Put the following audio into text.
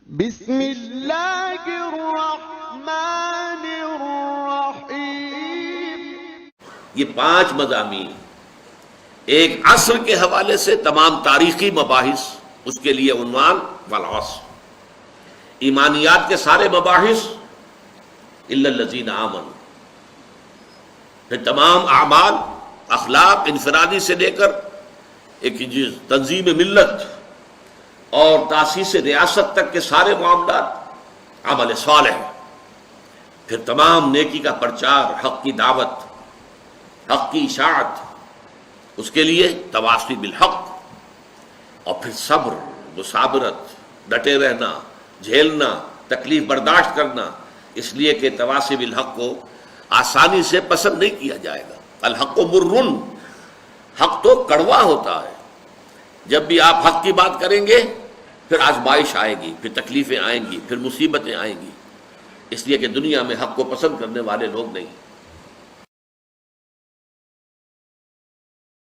بسم اللہ الرحمن الرحیم۔ یہ 5 مضامین، ایک عصر کے حوالے سے تمام تاریخی مباحث، اس کے لیے عنوان والعصر، ایمانیات کے سارے مباحث الا الذین آمنوا، پھر تمام اعمال، اخلاق انفرادی سے لے کر ایک تنظیم ملت اور تاسیس ریاست تک کے سارے معاملات عمل صالح، پھر تمام نیکی کا پرچار، حق کی دعوت، حق کی اشاعت، اس کے لیے تواصی بالحق، اور پھر صبر، مصابرت، ڈٹے رہنا، جھیلنا، تکلیف برداشت کرنا، اس لیے کہ تواصی بالحق کو آسانی سے پسند نہیں کیا جائے گا۔ الحق مرن، حق تو کڑوا ہوتا ہے۔ جب بھی آپ حق کی بات کریں گے پھر آزمائش آئے گی، پھر تکلیفیں آئیں گی، پھر مصیبتیں آئیں گی، اس لیے کہ دنیا میں حق کو پسند کرنے والے لوگ نہیں۔